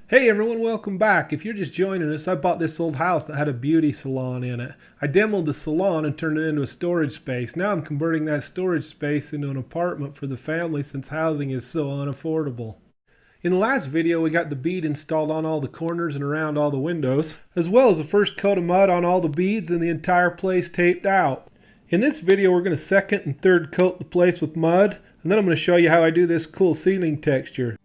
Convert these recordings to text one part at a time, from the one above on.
Hey everyone, welcome back. If you're just joining us, I bought this old house that had a beauty salon in it. I demoed the salon and turned it into a storage space. Now I'm converting that storage space into an apartment for the family since housing is so unaffordable. In the last video, we got the bead installed on all the corners and around all the windows, as well as the first coat of mud on all the beads and the entire place taped out. In this video, we're going to second and third coat the place with mud, and then I'm going to show you how I do this cool ceiling texture.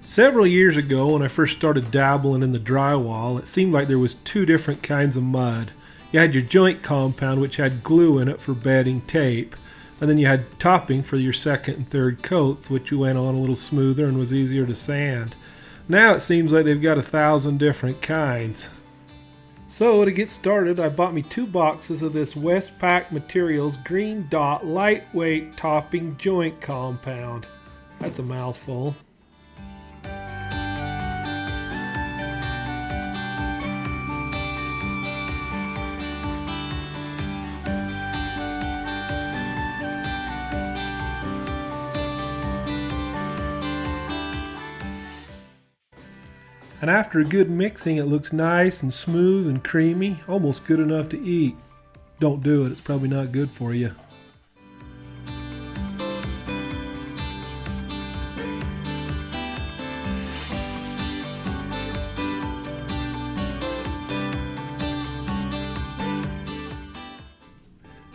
Several years ago, when I first started dabbling in the drywall, it seemed like there was two different kinds of mud. You had your joint compound, which had glue in it for bedding tape, and then you had topping for your second and third coats, which went on a little smoother and was easier to sand. Now it seems like they've got 1,000 different kinds. So to get started, I bought me 2 boxes of this Westpac Materials Green Dot Lightweight Topping Joint Compound. That's a mouthful. And after a good mixing, it looks nice and smooth and creamy, almost good enough to eat. Don't do it, it's probably not good for you.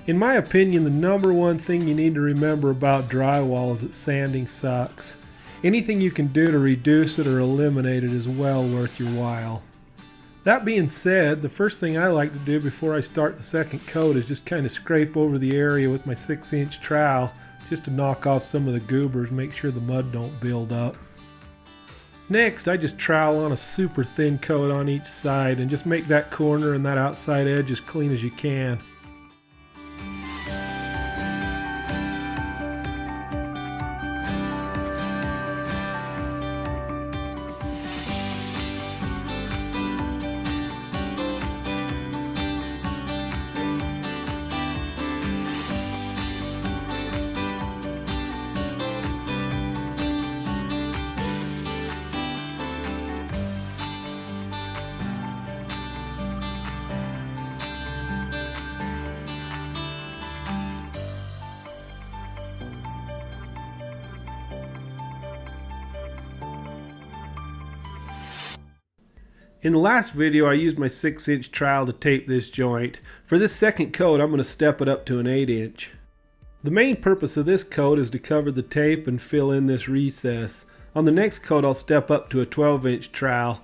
In my opinion, the number one thing you need to remember about drywall is that sanding sucks. Anything you can do to reduce it or eliminate it is well worth your while. That being said, the first thing I like to do before I start the second coat is just kind of scrape over the area with my 6-inch trowel just to knock off some of the goobers, make sure the mud don't build up. Next, I just trowel on a super thin coat on each side and just make that corner and that outside edge as clean as you can. In the last video, I used my 6-inch trowel to tape this joint. For this second coat, I'm going to step it up to an 8-inch. The main purpose of this coat is to cover the tape and fill in this recess. On the next coat, I'll step up to a 12-inch trowel.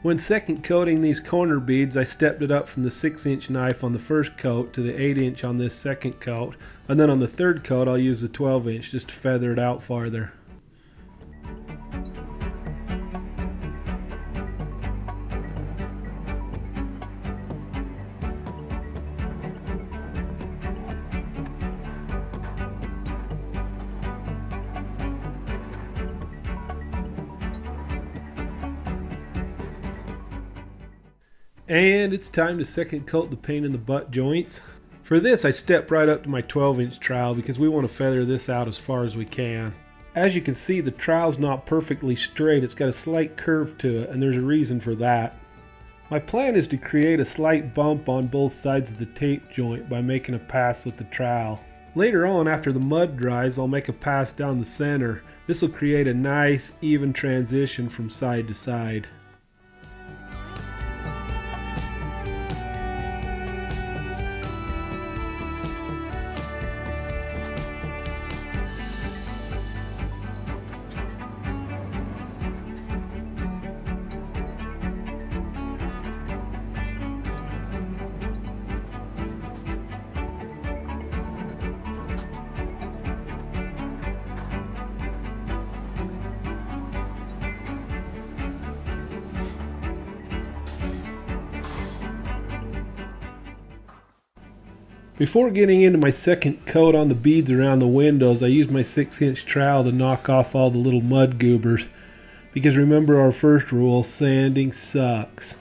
When second coating these corner beads, I stepped it up from the 6-inch knife on the first coat to the 8-inch on this second coat, and then on the third coat I'll use the 12-inch just to feather it out farther. And it's time to second coat the paint in the butt joints. For this, I step right up to my 12-inch trowel because we want to feather this out as far as we can. As you can see, the trowel's not perfectly straight, it's got a slight curve to it, and there's a reason for that. My plan is to create a slight bump on both sides of the tape joint by making a pass with the trowel. Later on, after the mud dries, I'll make a pass down the center. This will create a nice, even transition from side to side. Before getting into my second coat on the beads around the windows, I used my 6-inch trowel to knock off all the little mud goobers. Because remember our first rule, sanding sucks.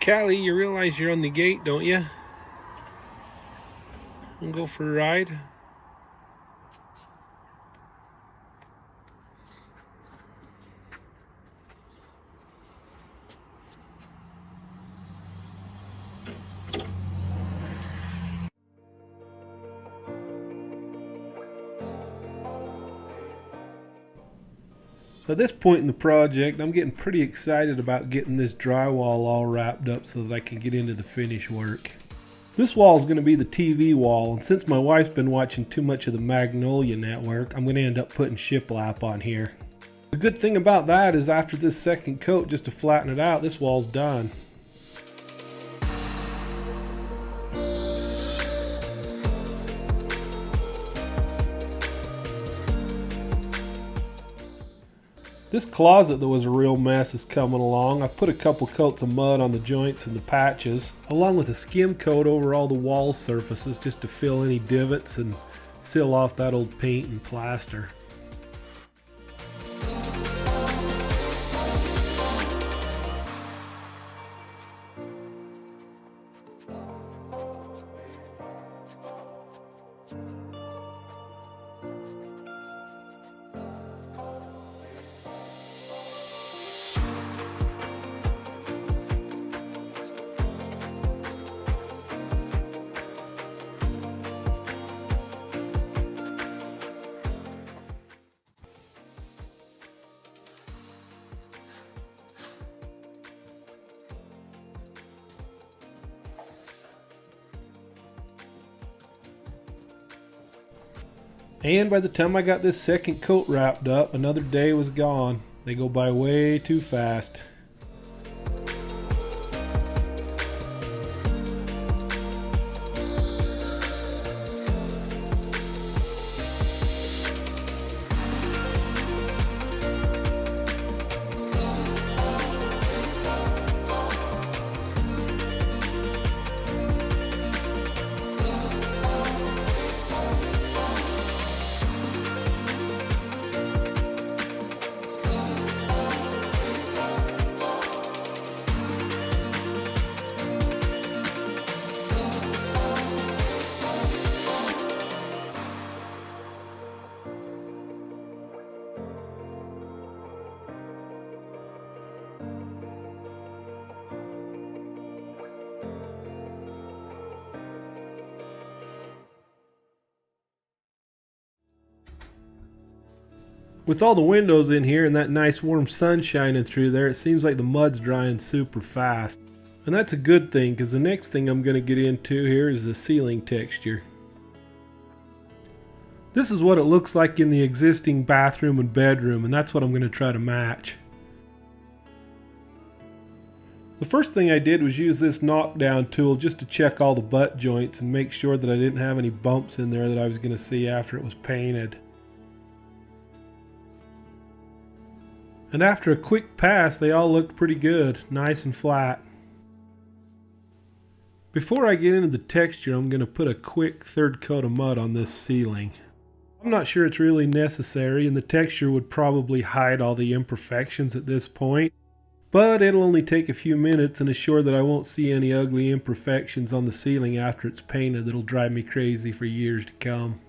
Callie, you realize you're on the gate, don't you? Wanna go for a ride? So at this point in the project, I'm getting pretty excited about getting this drywall all wrapped up so that I can get into the finish work. This wall is going to be the TV wall, and since my wife's been watching too much of the Magnolia Network, I'm going to end up putting shiplap on here. The good thing about that is after this second coat, just to flatten it out, this wall's done. This closet that was a real mess is coming along. I put a couple coats of mud on the joints and the patches, along with a skim coat over all the wall surfaces just to fill any divots and seal off that old paint and plaster. And by the time I got this second coat wrapped up, another day was gone. They go by way too fast. With all the windows in here and that nice warm sun shining through there, it seems like the mud's drying super fast. And that's a good thing, because the next thing I'm going to get into here is the ceiling texture. This is what it looks like in the existing bathroom and bedroom, and that's what I'm going to try to match. The first thing I did was use this knockdown tool just to check all the butt joints and make sure that I didn't have any bumps in there that I was going to see after it was painted. And after a quick pass, they all looked pretty good, nice and flat. Before I get into the texture, I'm going to put a quick third coat of mud on this ceiling. I'm not sure it's really necessary, and the texture would probably hide all the imperfections at this point, but it'll only take a few minutes and assure that I won't see any ugly imperfections on the ceiling after it's painted that'll drive me crazy for years to come.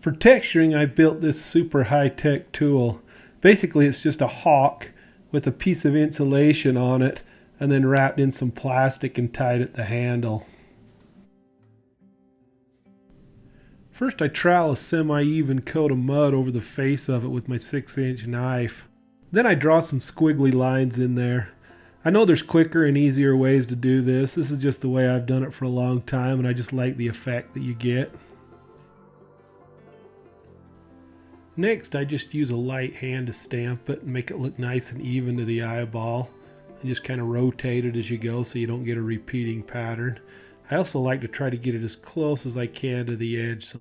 For texturing, I built this super high-tech tool. Basically, it's just a hawk with a piece of insulation on it and then wrapped in some plastic and tied at the handle. First, I trowel a semi-even coat of mud over the face of it with my 6-inch knife. Then I draw some squiggly lines in there. I know there's quicker and easier ways to do this. This is just the way I've done it for a long time, and I just like the effect that you get. Next, I just use a light hand to stamp it and make it look nice and even to the eyeball. And just kind of rotate it as you go so you don't get a repeating pattern. I also like to try to get it as close as I can to the edge.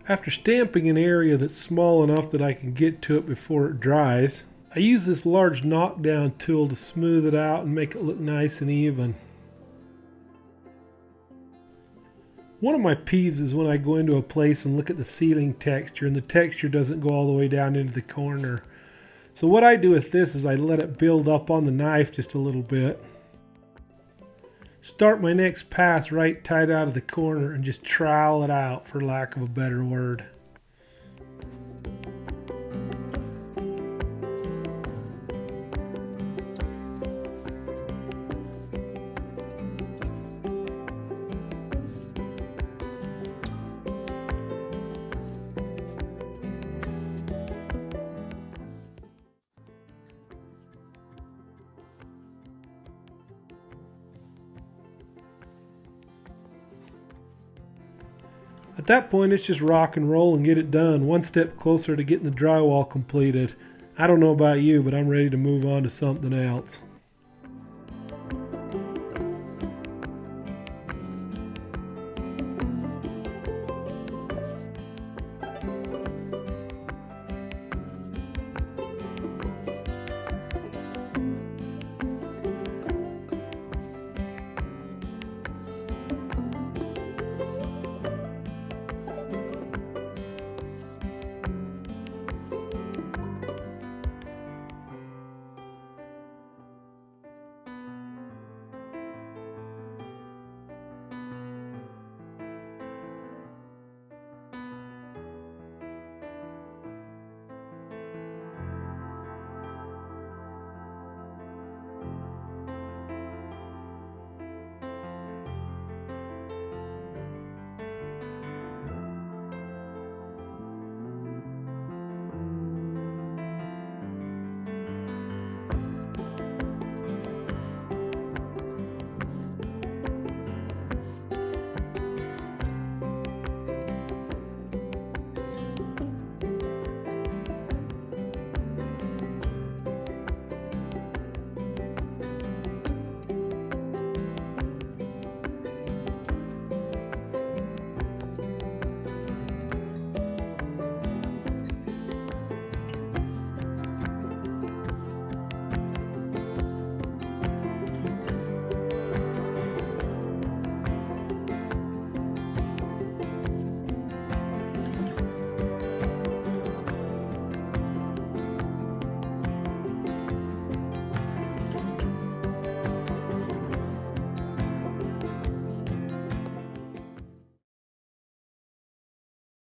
After stamping an area that's small enough that I can get to it before it dries, I use this large knockdown tool to smooth it out and make it look nice and even. One of my peeves is when I go into a place and look at the ceiling texture and the texture doesn't go all the way down into the corner. So what I do with this is I let it build up on the knife just a little bit. Start my next pass right tight out of the corner and just trowel it out, for lack of a better word. At that point, it's just rock and roll and get it done, one step closer to getting the drywall completed. I don't know about you, but I'm ready to move on to something else.